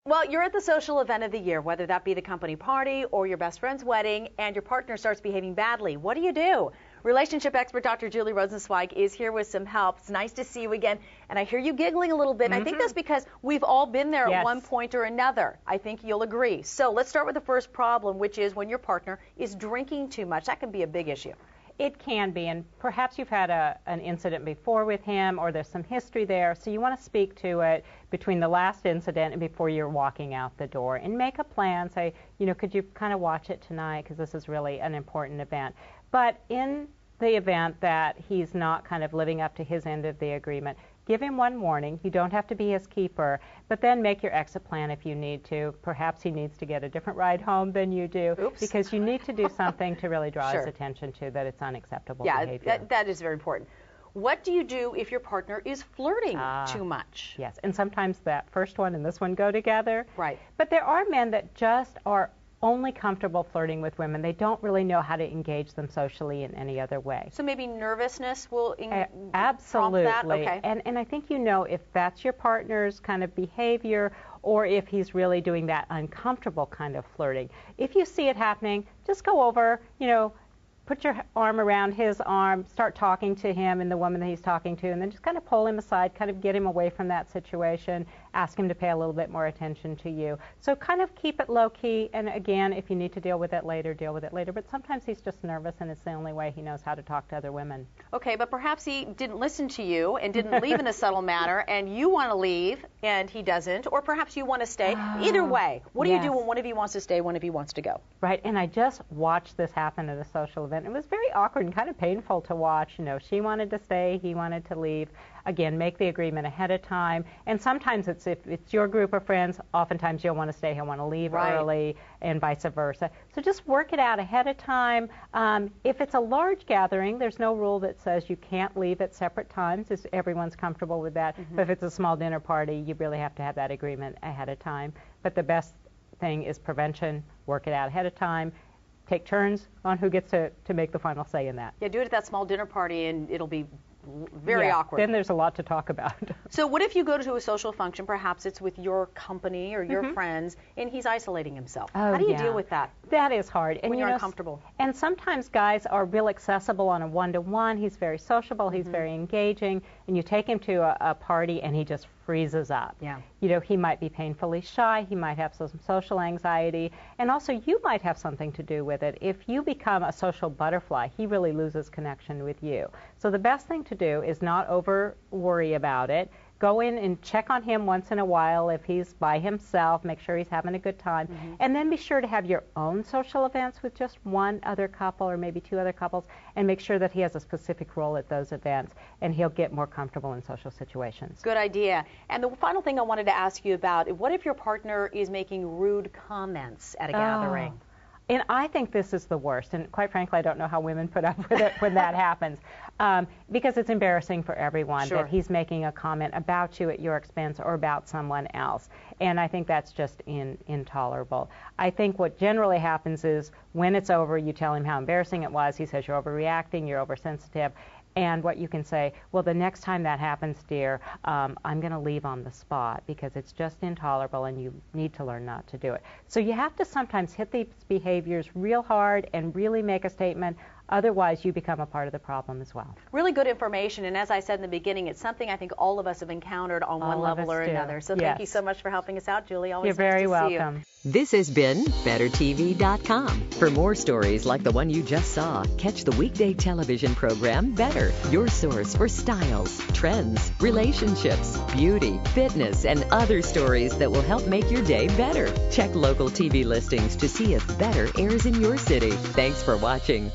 Well, you're at the social event of the year, whether that be the company party or your best friend's wedding, and your partner starts behaving badly. What do you do? Relationship expert Dr. Julie Rosenzweig is here with some help. It's nice to see you again. And I hear you giggling a little bit. And I think that's because we've all been there at one point or another. I think you'll agree. So let's start with the first problem, which is when your partner is drinking too much. That can be a big issue. It can be, and perhaps you've had an incident before with him, or there's some history there, so you want to speak to it between the last incident and before you're walking out the door, and make a plan. Say, could you kind of watch it tonight, because this is really an important event. But in the event that he's not kind of living up to his end of the agreement, give him one warning. You don't have to be his keeper, but then make your exit plan if you need to. Perhaps he needs to get a different ride home than you do. Oops. Because you need to do something to really draw his attention to that it's unacceptable behavior. Yeah, that is very important. What do you do if your partner is flirting too much? Yes, and sometimes that first one and this one go together. Right. But there are men that just are only comfortable flirting with women. They don't really know how to engage them socially in any other way. So maybe nervousness will absolutely. prompt that? Okay. And I think if that's your partner's kind of behavior, or if he's really doing that uncomfortable kind of flirting. If you see it happening, just go over, put your arm around his arm, start talking to him and the woman that he's talking to, and then just kind of pull him aside, kind of get him away from that situation, ask him to pay a little bit more attention to you. So kind of keep it low-key, and again, if you need to deal with it later, deal with it later. But sometimes he's just nervous, and it's the only way he knows how to talk to other women. Okay, but perhaps he didn't listen to you and didn't leave in a subtle manner, and you want to leave and he doesn't, or perhaps you want to stay. Either way, what do you do when one of you wants to stay, one of you wants to go? Right, and I just watched this happen at a social event. It was very awkward and kind of painful to watch. She wanted to stay, he wanted to leave. Again, make the agreement ahead of time. And sometimes if it's your group of friends, oftentimes you'll want to stay, he'll want to leave early, and vice versa. So just work it out ahead of time. If it's a large gathering, there's no rule that says you can't leave at separate times. Everyone's comfortable with that. But if it's a small dinner party, you really have to have that agreement ahead of time. But the best thing is prevention. Work it out ahead of time. Take turns on who gets to make the final say in that. Yeah, do it at that small dinner party, and it'll be very awkward. Then there's a lot to talk about. So what if you go to a social function, perhaps it's with your company or your friends, and he's isolating himself? How do you deal with that? That is hard. And when you're uncomfortable. And sometimes guys are real accessible on a one-to-one. He's very sociable, he's very engaging, and you take him to a party and he just freezes up. Yeah. He might be painfully shy, he might have some social anxiety, and also you might have something to do with it. If you become a social butterfly, he really loses connection with you. So the best thing to do is not over worry about it. Go in and check on him once in a while if he's by himself, make sure he's having a good time, and then be sure to have your own social events with just one other couple or maybe two other couples, and make sure that he has a specific role at those events, and he'll get more comfortable in social situations. Good idea. And the final thing I wanted to ask you about, what if your partner is making rude comments at a gathering? And I think this is the worst, and quite frankly, I don't know how women put up with it when that happens, because it's embarrassing for everyone that he's making a comment about you at your expense or about someone else, and I think that's just intolerable. I think what generally happens is when it's over, you tell him how embarrassing it was. He says you're overreacting, you're oversensitive. And what you can say, well, the next time that happens, dear, I'm going to leave on the spot because it's just intolerable and you need to learn not to do it. So you have to sometimes hit these behaviors real hard and really make a statement. Otherwise, you become a part of the problem as well. Really good information, and as I said in the beginning, it's something I think all of us have encountered on one level or another. So thank you so much for helping us out, Julie. Always You're very nice to welcome. See you. This has been BetterTV.com. For more stories like the one you just saw, catch the weekday television program Better, your source for styles, trends, relationships, beauty, fitness, and other stories that will help make your day better. Check local TV listings to see if Better airs in your city. Thanks for watching.